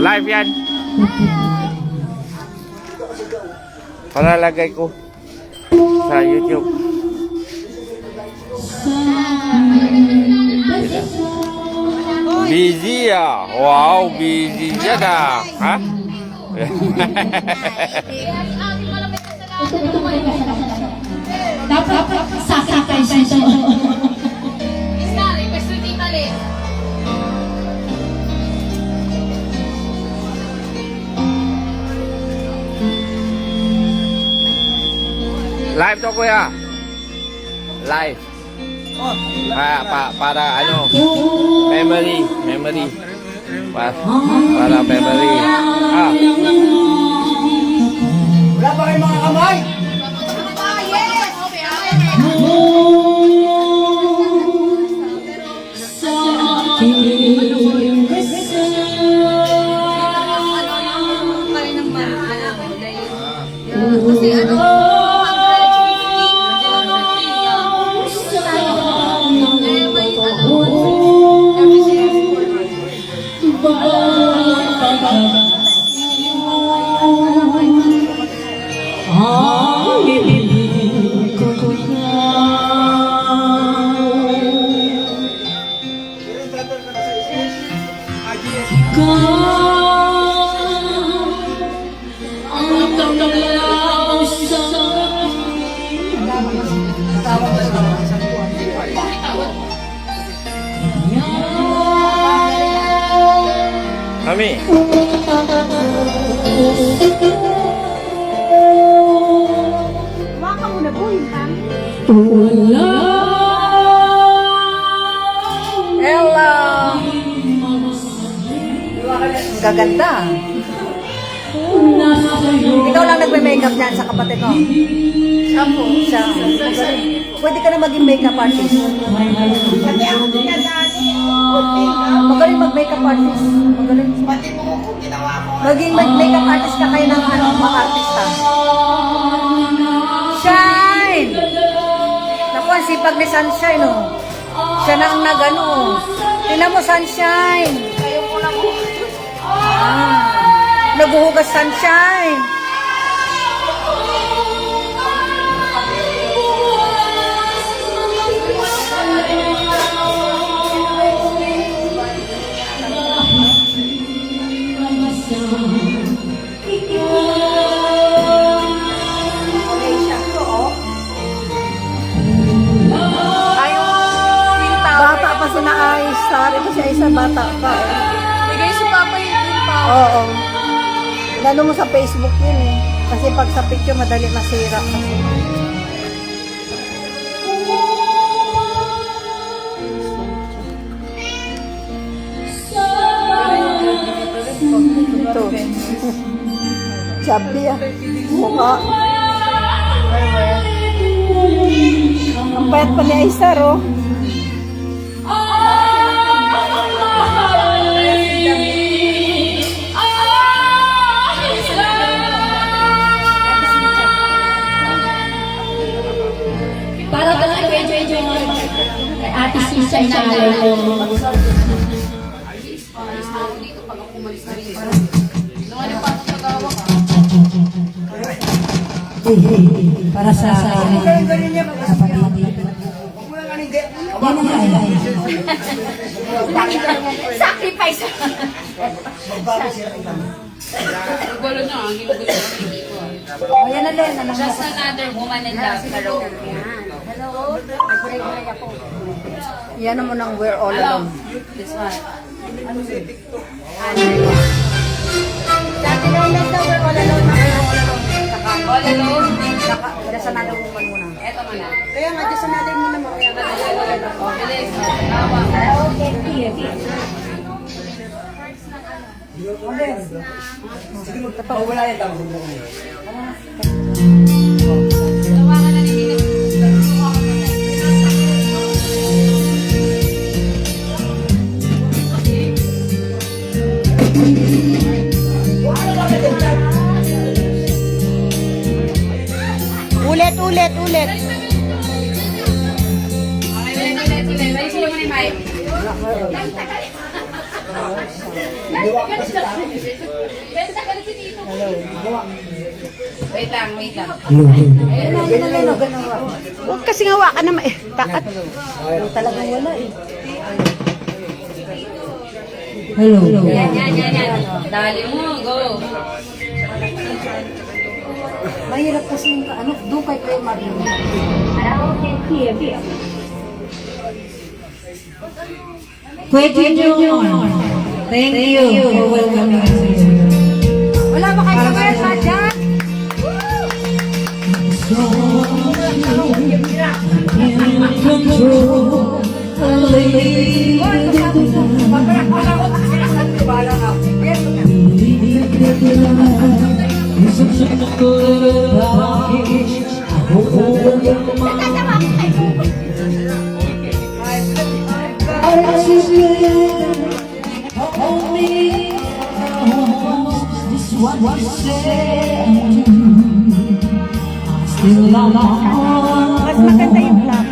Live yan. Palalagay ko sa YouTube. Busy ah. Wow, busy yan ah. Ha? Dapat sasakay siya. Live to kuya. Live. Para ano? Memory. Para memory. Wala pa kayong mga kamay? Kasi ano? Mami. Waka mo na po yung Hello! Gaganda. Ikaw lang nagme-makeup niyan sa kapatid mo? Ako. Siya. Pwede ka na maging makeup artist. Magaling mag-makeup artist. Magaling. Maging makeup artist ka kayo ng mga artista. Shine! Naku, ang sipag ni Sunshine, oh. Siya na ang nag-ano. Tingnan mo, Sunshine. Naghuhugas Sunshine. Bata pa si na Aisha. Ito si Aisha, bata pa. Bigay si Papa yung pa. Oo. Lalo mo sa Facebook yun eh. Kasi pag sa picture, madali masira. Ito. Chubby ah. Mukha. Ang payat pa ni Aisar oh. Para ka lang medyo Ate Sisa inaalay ko. Para sa kapatid. Sacrifice! Gulo na, ang ginugulo na ko. O yan na din. Just another woman in love. Hello. Hello. Nag-break ako. Yan naman ang we're all alone. This one. Dati na yung we're all alone. All alone. Just another woman muna. Eto muna. Kaya nga, just another muna mo. Bilis. Tawa. Sige, magpapawala yan. Tawag mo kami. Ulit, ulit, ulit. May sino mo ni Mike? Wait lang, wait lang. Huwag kasi hawakan naman eh. Takat. Talagang wala eh. Hello. Yan. Dali mo, go. Mahirap kasi yung ano, doon kay Kuya Mario. Kuya Junior, thank you for welcoming us here. Wala ba kayo sa kaya sadya? Mas maganda yung black.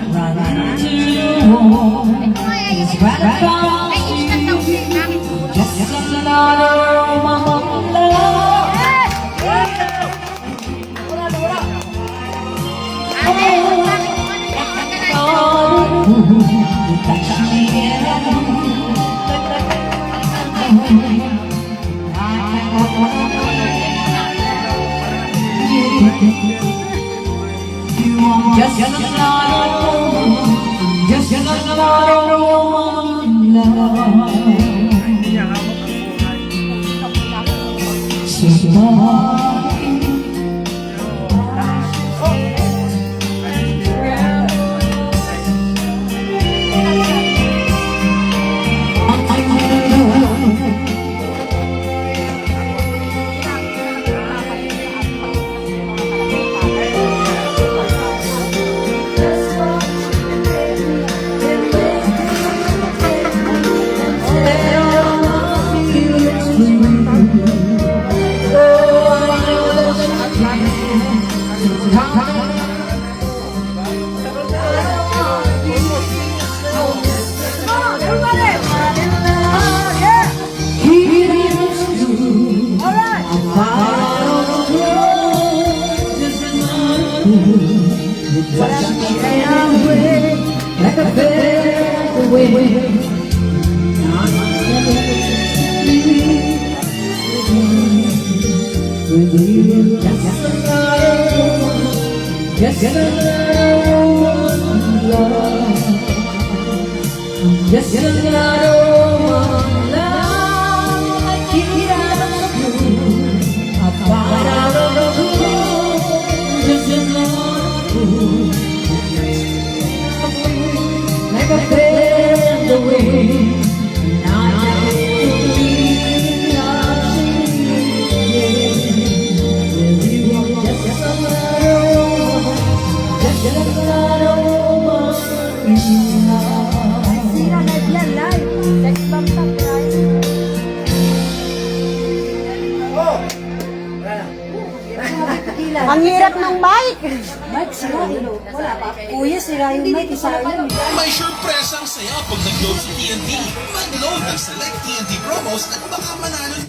Ang hirap ng mic. Mic sira. Wala pa. Kuya, sira yung mic. Isa yun. May surpresang saya pag nag-load sa TNT. Mag-load ng select TNT promos at baka manalo.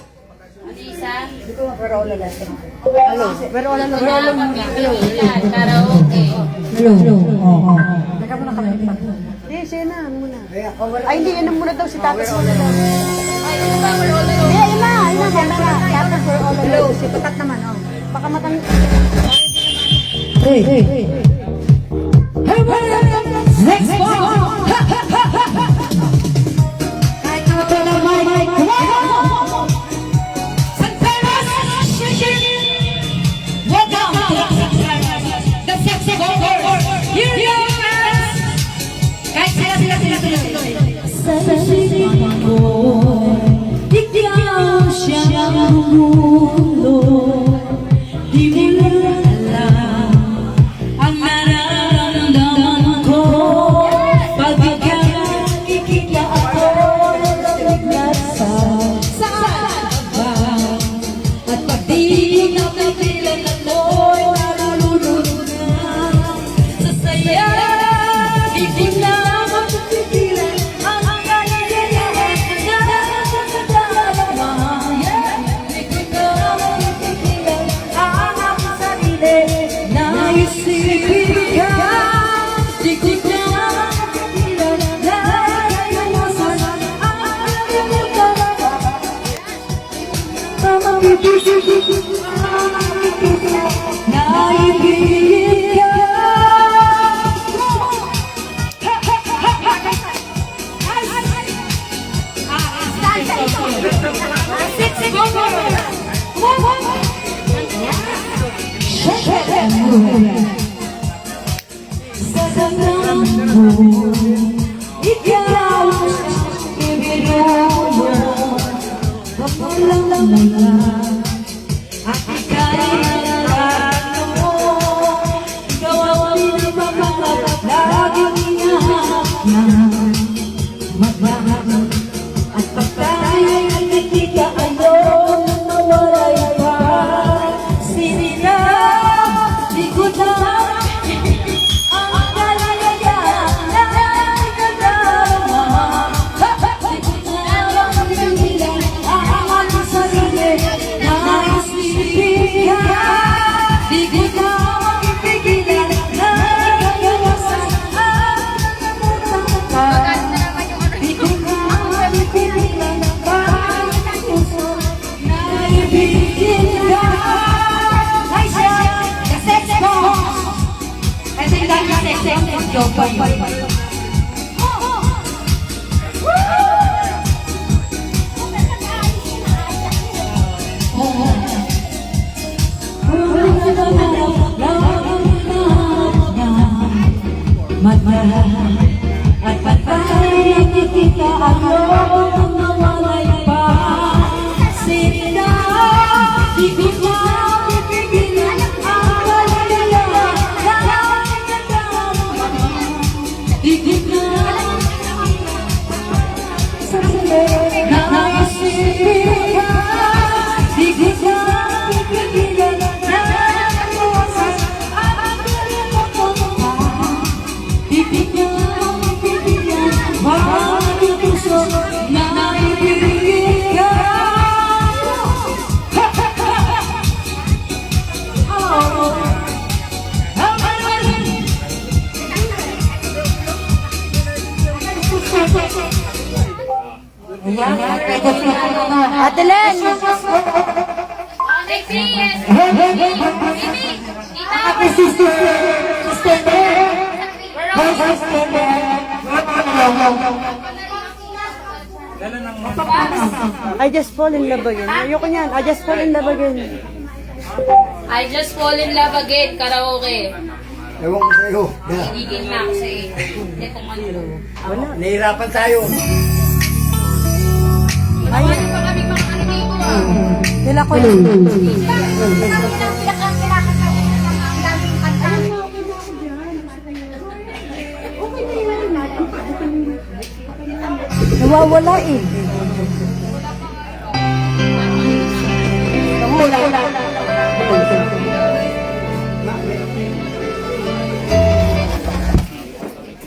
Pero wala na. Karaoke. Hello. Oo. Naka muna kami. Eh, siya na. Muna. Ay, hindi. Yan muna daw si Tatas muna daw. Ay, ina. Tatas for all alone. Si Tatat naman. Baka matang... Hey. Next one. Kahit na ito na may come on! Santeros! Welcome to the sexy vocal universe! Kahit sila. Sa sinig ko, ikaw siya mundo, di mo lang alam ang nararamdaman ko. Pag ikaw nakikita ako, nagdagat sa saba. At pag di ko napipilan ako'y nalulunod na sa saya. Di ko na mapipilan ang kaligayahan na nakakadama. Di ko na mapipilan ang aking sarili na isipin ka. Di ko na mapipilan na iwasan ang kalimutan. Naibigin ka. Sa tanang mo, ikaw ibigay mo. Papulang lang at ika'y nararamdaman mo. Ikaw ang pinapapagod, laging hinahanap na magmahal. At pag tayo'y nagkikita, ayaw na mawalay pa. Sinila, di ko na ang kaligayahan na nagdarama. Di ko na mapipilan ang aking sarili na isipin ka. Di ko na mapipigilan na nagawasan ang nakalimutan ka. Di ko na mapipigilan ang puso na ibigin ka. Ay siya, sex boss. Ito yung dahil sex boss. Yo, boy. Magmahal at patay nakikita ako nang mawalay pa. Sinila, di ko na pipigilan ang kaligayahan na nagdarama. Di ko na naisipin ka. Di ko na pipigilan na nagawasan ang kalimutan ka. Bibigyan, bawat puso na naibigin ka. Ate Len! I just fall in love again. Ayoko niyan. I just fall in love again. I just fall in love again, karaoke. Ewan ko sa'yo. Gigil na ako sa iyo. Hindi ko man. Nahihirapan tayo. Ay, Ano pa kami pang ano dito ah? nila ko yun. Nawawala eh.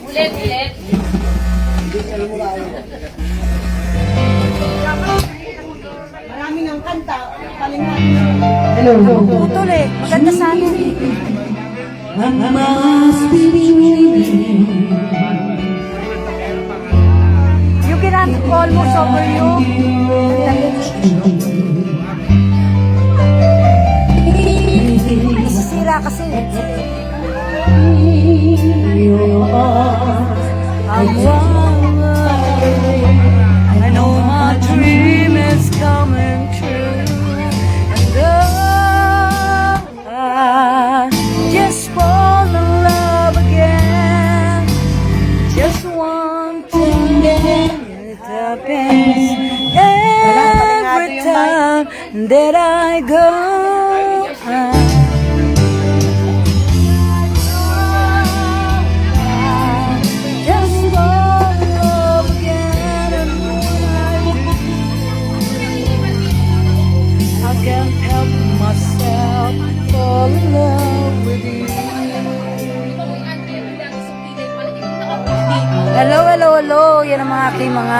Ulit. Putol eh. Maganda sana. You can almost over you. Sisira kasi. I know my dream is coming true. And I just fall in love again. Just want to get it happens every time There I go. Just fall in love again, and I can't help myself fall in love with you. Hello, hello, hello. Yan ang mga aking mga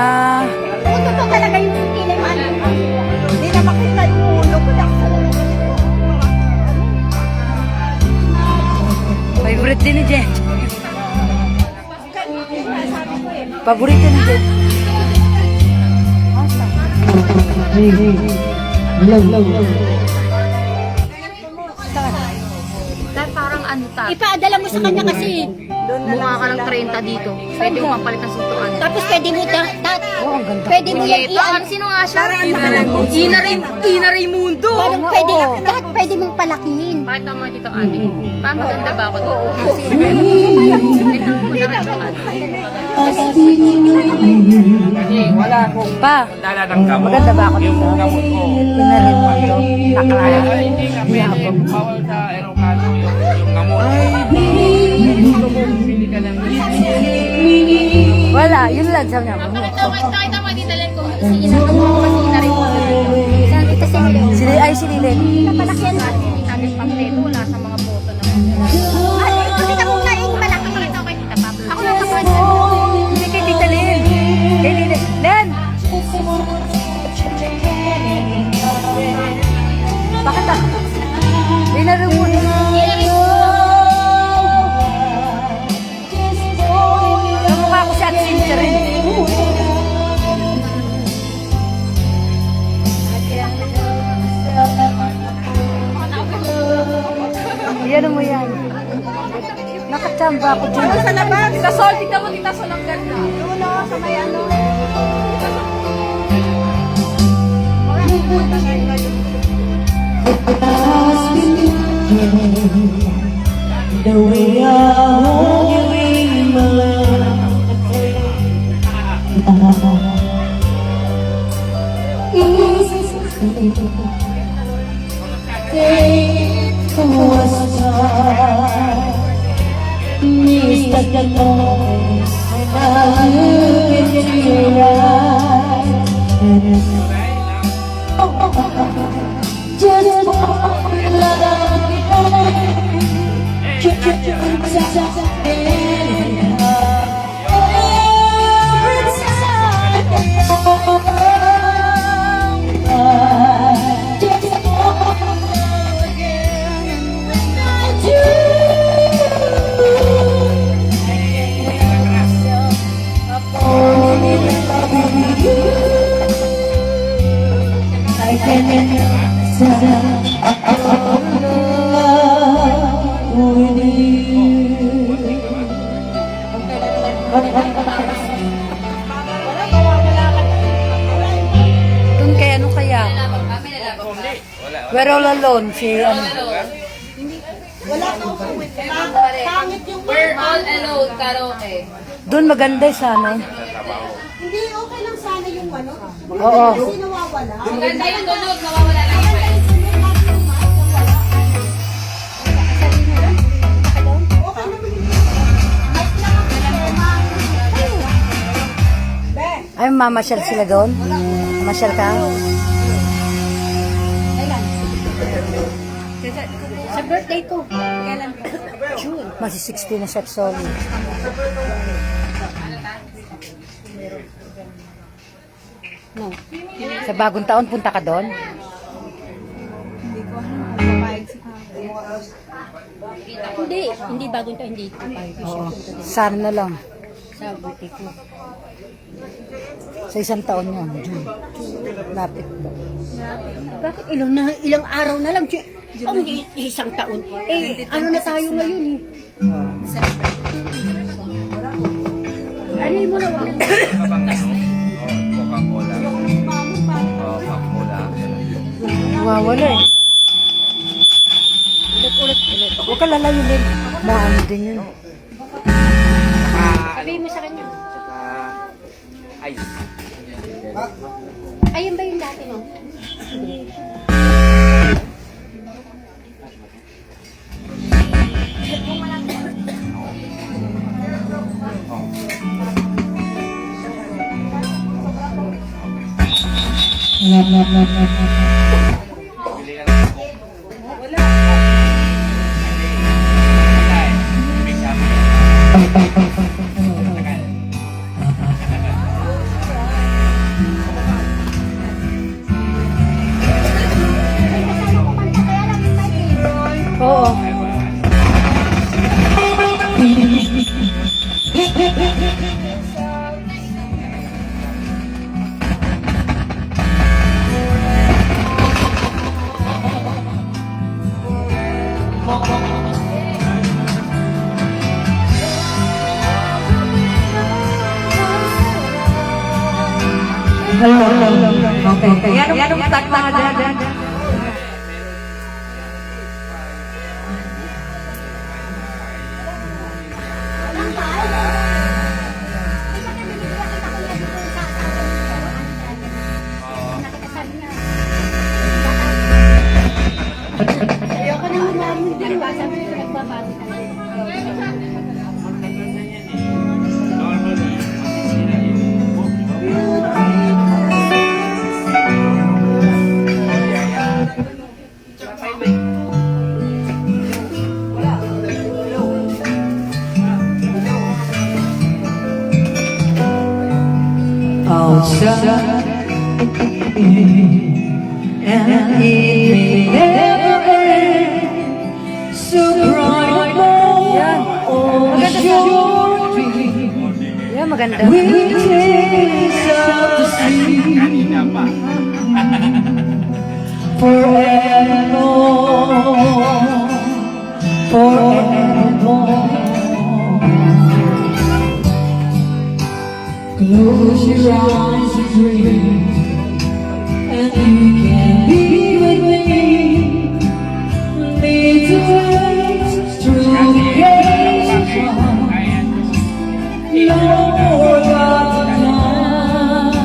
Ito talaga yung pilay mo. Hindi na makita yung ulo ko. favorite din ni Jen. Paborito ni Jen. Parang ano ta? Ipaadala mo sa kanya kasi. Mukha ka ng 30 dito. Pwede mo papalit ng suntukan. Tapos pwede mo pwede mo yan iyan. Sino nga siya? Ina Raimundo. Parang pwede mong palakihin. Bakit naman dito, ate? Parang maganda ba ako dito? Wala akong Pa, dala ng gamot. maganda ba ako Yung dito? gamot ko. Pinarin mo ito. Nakalaya. Ay, hindi nga pwede. Bawal sa aeroplano yung gamot. Bili ka ng Wala, yun lang sabi niya. Nakita mo dito lang kung si Ina Raimundo. Saan ito si Leo? Ay, si Lilin. Napalakyan natin. Sabi pamphlet, wala sa mga photo naman. Kita mo nga yung malaki. Ito kay Tita Pablo. Ako lang kapag Hindi kay Tita Lin. Kay Lilin. Len! Bakit ah? Linarin mo din. Kamukha ko si Ate Cynthia rin. Yan mo yan. Nakachamba ako dyan. Sa labas, sa sol, tignan mo Tita Sol ang ganda. The way I hold you in my life, take was time. Miss the moment when I look into your eyes. Just fall in love again. I can't with you. Doon kay ano kaya? We're all alone. Si ano. We're all alone, karaoke. Doon maganda sana. Hindi, okay lang sana yung ano. Oo. Kasi nawawala. Ang ganda yung tunog, nawawala lang yung mic. Ay, mamasyal sila doon? Mamasyal ka? Sa birthday ko. Kailan ko? June. Masi 60 na siya, sorry. No. Sa bagong taon, punta ka doon? Hindi bagong taon, hindi. Oo. Sana na lang. Sa birthday ko. Sa isang taon yun, June. Lapit ba? Bakit ilang araw na lang? Ang isang taon. Ano na tayo ngayon eh? Ano mo na wala? Coca-Cola. Coca-Cola. Wawala eh. Ulit. Huwag ka lalayunin. Maano din yun. Sabihin mo sa kanya. Ice. Ayun ba yung dati mo? Oo. Okay. Yan ang start mga dyan. Ayoko na umamin din. Sabi ko nagbabati na. outside, and it may never end. So bright on the shore, Yan, maganda. we'll taste of the sea forevermore, forevermore. Close your eyes and dream, and you can be with me. Lead the way through the gates of love. Lord of the night,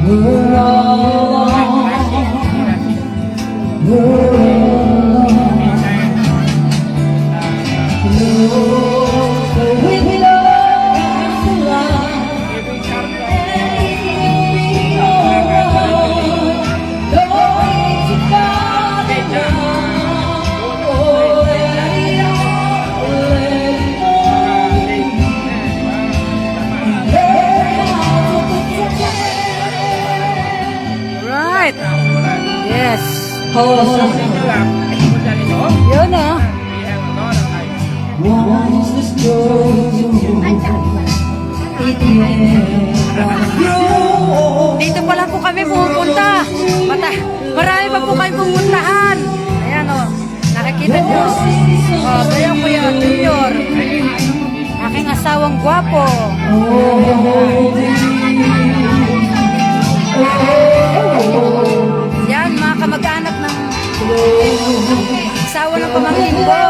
we're all alone. We're all alone. With love and light, and we all going to find it now. Oh, let it all, let it all be. Right. Yes. Oh, Yun ah. what is the story? It never grows. Dito pa lang po kami pupunta. Marami pa po kayo pupuntahan. Ayan o. Nakikita nyo. O, kaya po yan, Junior. Aking asawang gwapo. Yan, mga kamag-anak ng asawa ng pamangkin ko.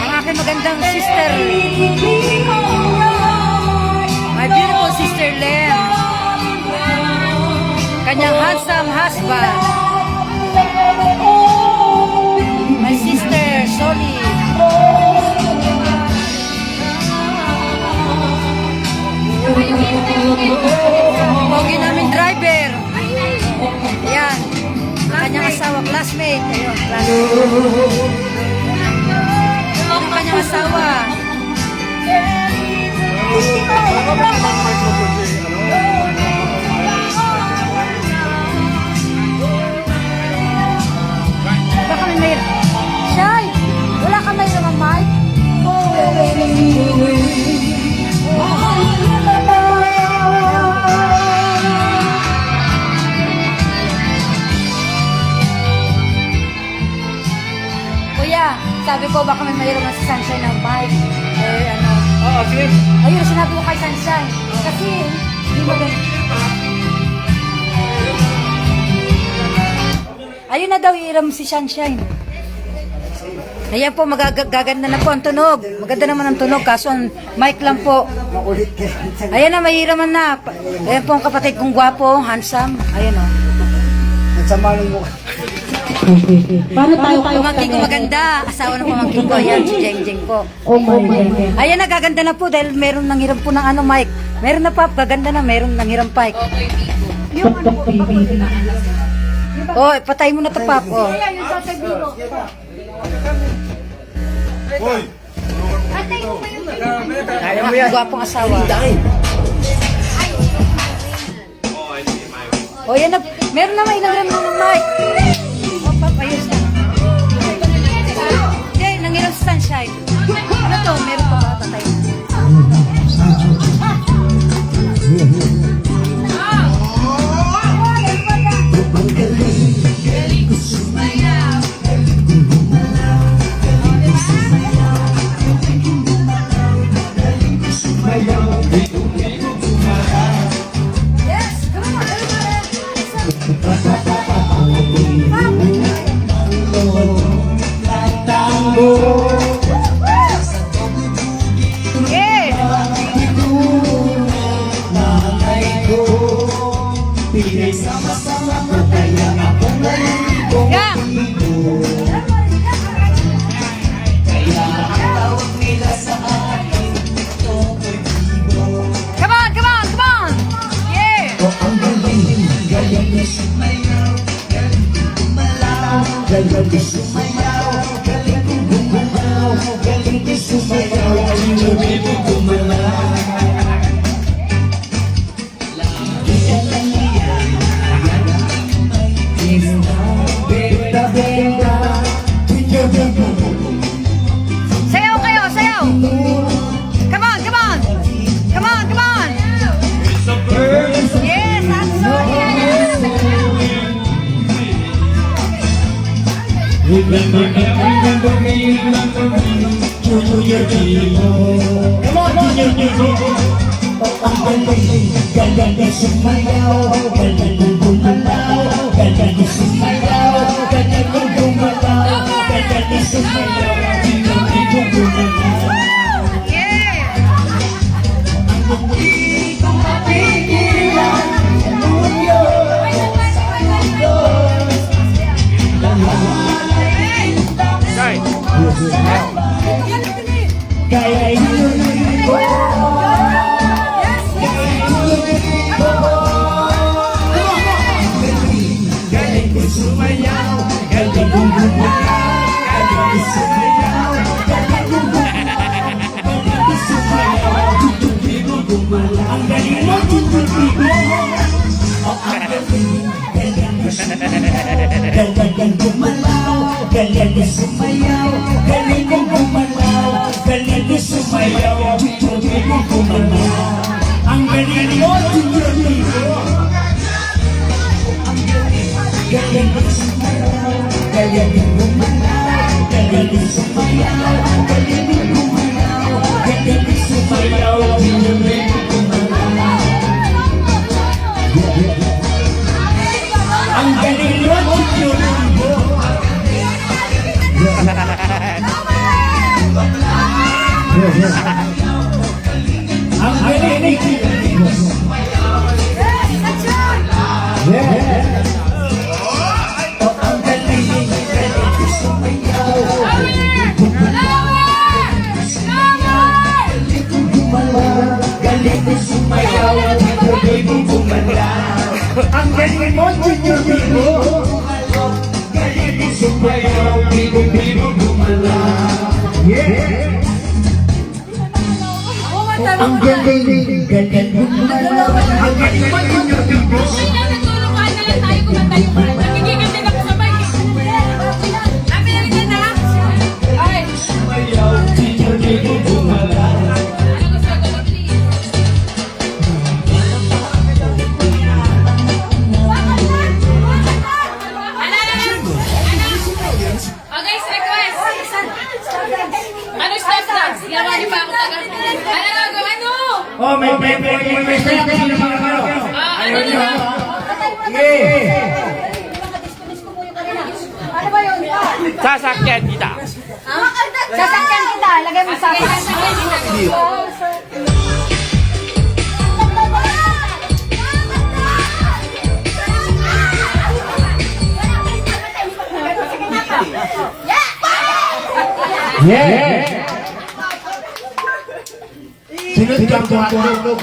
Ang aking magandang sister. My beautiful sister Len. Kanyang handsome husband. My sister Soli. Pogi namin driver. Yan. Kanyang asawa, classmate. Ayun, classmate. Ang kanyang asawa. Baka may mayroon. Shay, wala ka mayroon ng mic? Kuya, sabi ko baka may mayroon na si Sunshine ng mic. Eh, ano? Oo, sige. Ayun, sinabi ko kay Sunshine. Kasi, hindi maganda. Ayun na daw, iiram si Sunshine. Ayan po, magaganda na po ang tunog. Maganda naman ang tunog, kaso ang mic lang po. Makulit ka. Ayan na, mahiraman na. Ayan po ang kapatid kong gwapo, handsome. Ayan o. sama ng mukha. Paano tayo Pamangkin ko maganda. Asawa ng pamangkin ko. Ayan, si Jeng Jeng po. Oh my God. Ayan, nagaganda na po dahil meron nanghiram po ng ano, mic. Meron na, Pap. Gaganda na. Meron nanghiram mic. Oh, patay mo na to, Pap. Oh. Kaya mo yan. Gwapong asawa. Oh, yan na. Meron na may nanghiram ng mic. Oh, Pap, ayos na. Hindi, nanghiram sa sunshine. Ano to? Meron pa ba? Patay na. Come on, come on, come on! Yeah! Sayaw kayo, sayaw! Come on, come on! Come on, come on! Yes, that's so Oh, may saya kasi ng mga ano. Ayun nyo ha. Sige. Ano ba yun? Sasakyan kita. Sasakyan kita. Lagay mo sa akin. Yeah! Sunod ka po ako.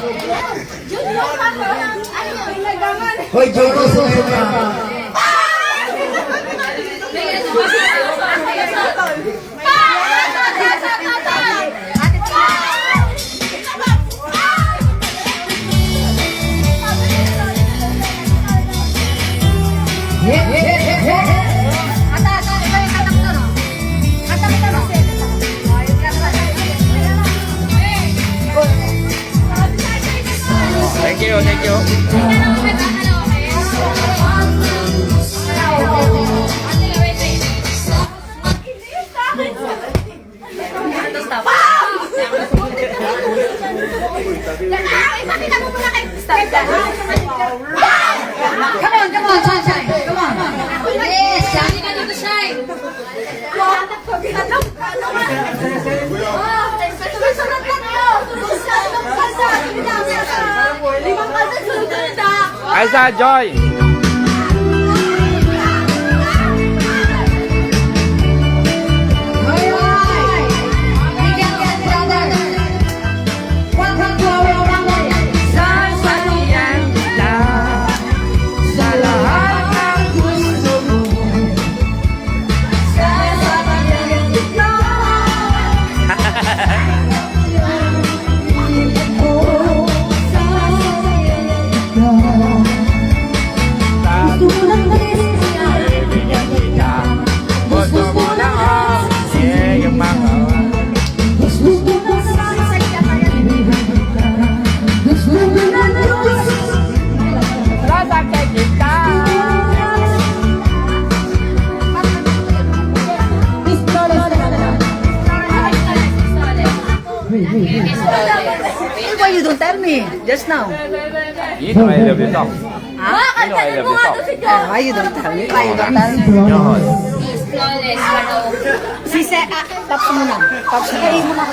Hoy, Joko, sunod ka. Thank you, thank you. Come on, sunshine. Come on. Yes, shine ka dito, shine. Aisa, Joy. Sasabihan kita sa lahat ng gusto mo. Sasabihan kita. Gusto mo lang ako. Sige, mga. Sasakyan kita. Why you don't tell me just now? You know I love you song. Huh? You know I love you song. Why you don't tell me? Why you don't tell me? Yun. Si Pops muna. Pops muna.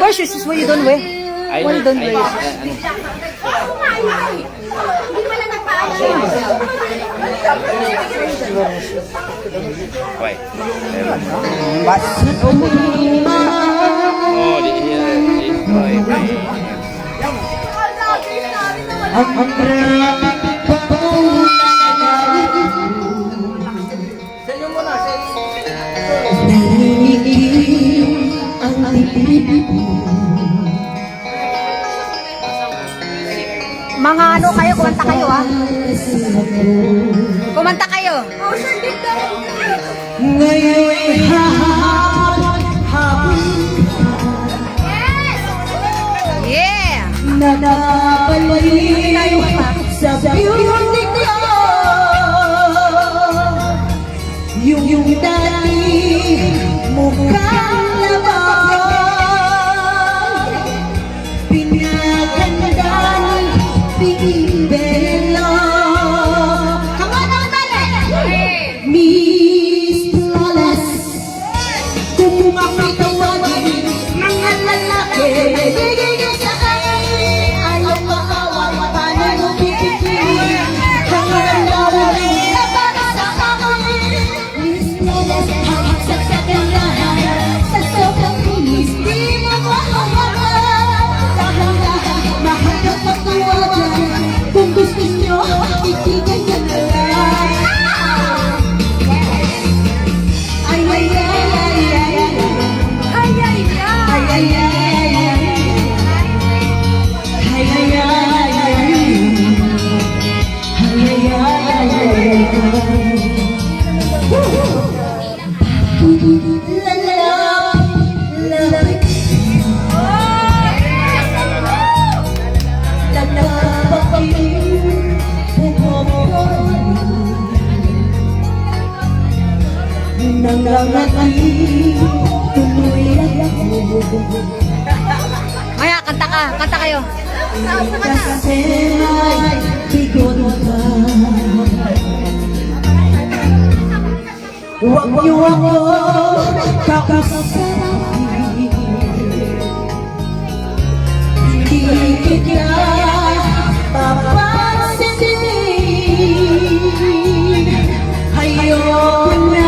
Why shoes is why you don't wear? I Why you don't wear? Wait. What? Oh, this is Mga ano kayo, kumanta kayo ha? Kumanta kayo. Yeah! Nakapalayo sa beauty ko. Yung dati mukhang laban, pinaganda ng Bella. Miss Flawless, kung ako'y tawagin mga lalaki, sa akin ayaw makawal, paano mo pipigilin ang nararamdaman na para sa akin. Miss Flawless, hawak sa kagandahan, sa sobrang bilis di mo mahawakan. Dahan-dahan, mahanap ang tawagan, kung gusto nyo, itigan nyo na lang. Ay, ay, ay, ay, ay, ay, ay, Maya, kanta ka. Kanta kayo. kasi ay bigot ka. Huwag niyo ako kakasarapin, hindi kita papansinin. Ayoko na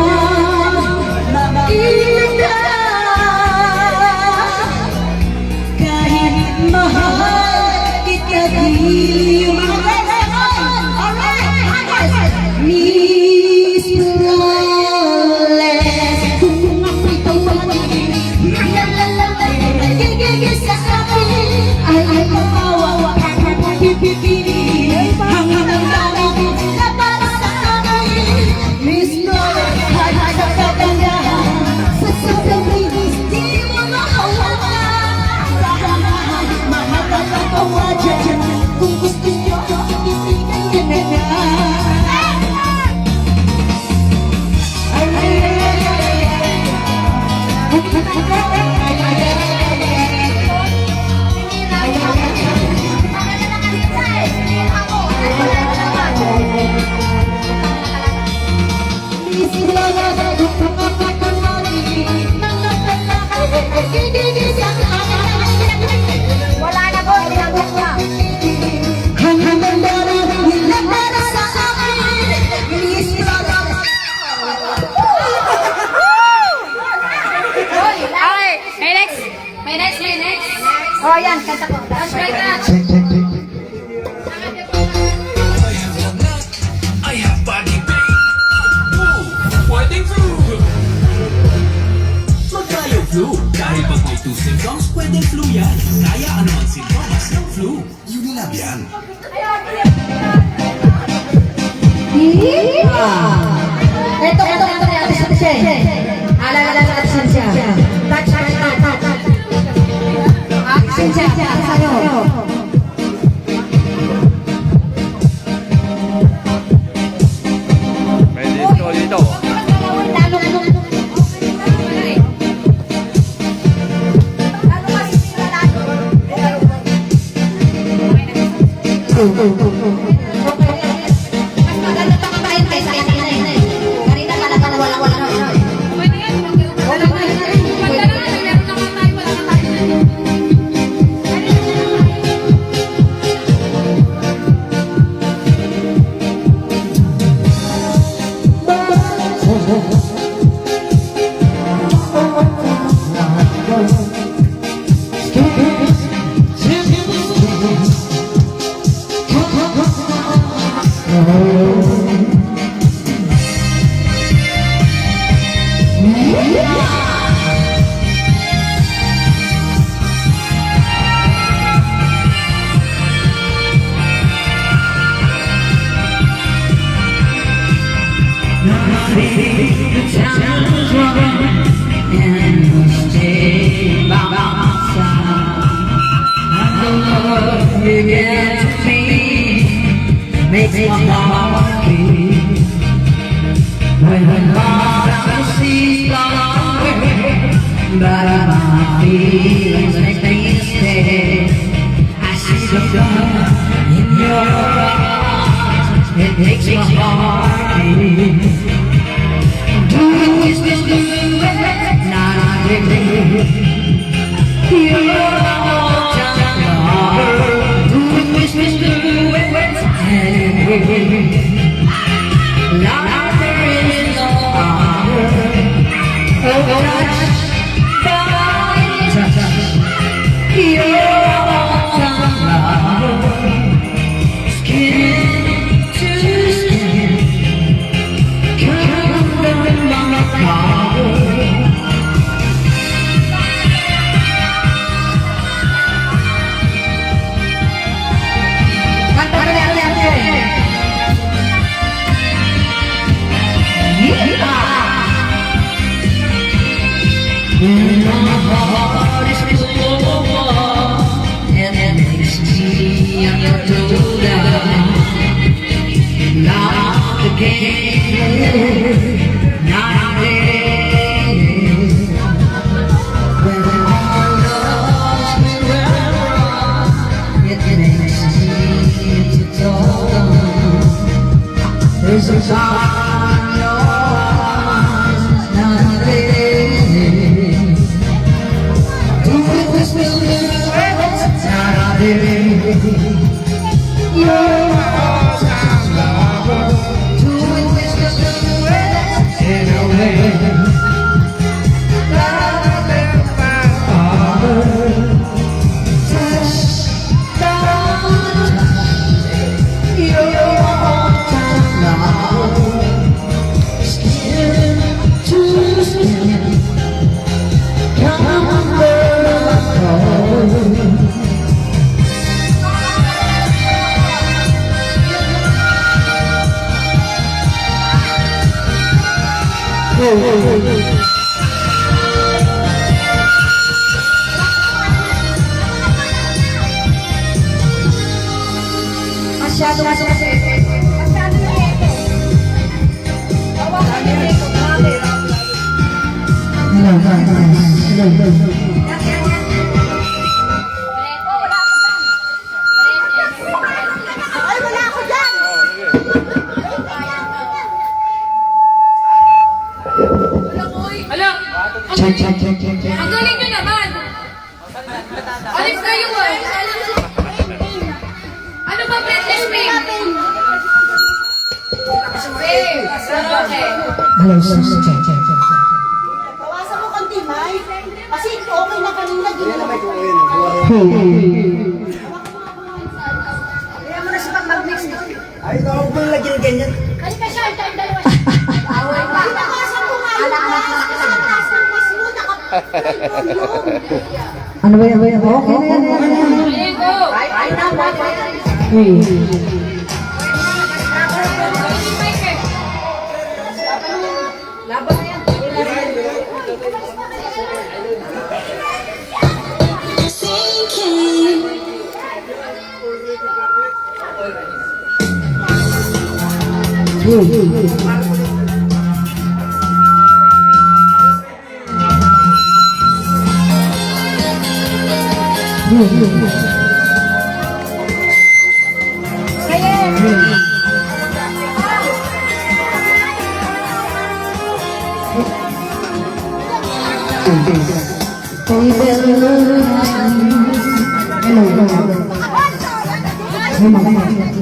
Gigigil sa akin ay kawawa ang pipipili hanggang darating na para sa akin. Miss Lola, high sa kagandahan, sa sasabihin di mo makawalan. Dahan-dahan, mahaba ang kawadyan, kung gusto nyo, ibigay niya na. Wala na po, tinanggap na. Okay, may next. Oh, yan, kanta ko. Let's try that. I have body pain. Woo! Pwedeng flu. Mag-tayo flu. Dahil pag may 2 symptoms, pwedeng flu yan. Kaya ano ang sintomas ng flu? Unilab yan. Ito, absensya. Alala, absensya. Touch. Absensya, sa'yo. May dito. Mas maganda pa kain kaysa kanina eh. Kanina talagang wala na. Pwede yan. Wala na. Meron naman tayo. Wala na tayo. Makes my heart beat when I see but my feelings make me stay. I see the fire in your eyes. It makes my heart beat. Do it, not really. You're all time lover. Do it, laughter is no other. Touch. You're all time lover. Skin to skin. Come from my power. My heart is full of war, and it makes me understood. Not again, not again. When our love's been wrong, it makes me to talk. There's a time, not again. Come on, girl. Ay, wala ako dyan! Alam, ang galing nyo naman. Alis kayo eh. Ano ba British name? Okay. Bawasan mo konti, May. Kasi okay na kanina, ginalaman ko. Kaya mo na siya pag mag-mix doon. Ay, huwag mo lagyan ganyan. Halika siya, tayong dalawa. Bawasan mo nga yung taas. Kasi ang taas ng mas mo, Ano ba yan? Okay na yan. Ayan ko. Ay, naman.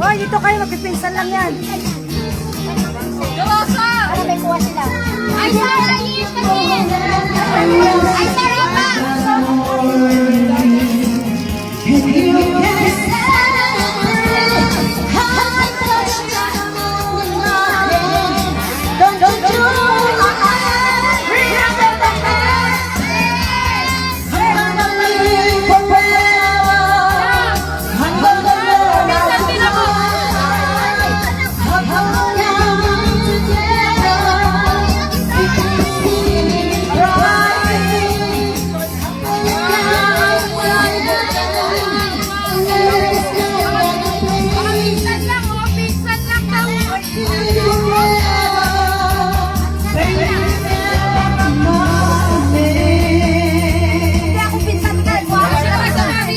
Hoy, dito kayo, magpipinsan lang yan. Para may kuha sila. Ay, Sarah, iis ka din. Ay, Sarah, pa.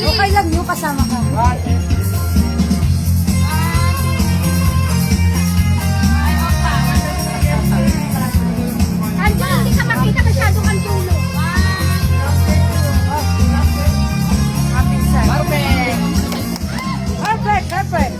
Okay lang yung kasama ka. Andiyan, hindi ka makita masyadong ang dulo. Perfect. Perfect.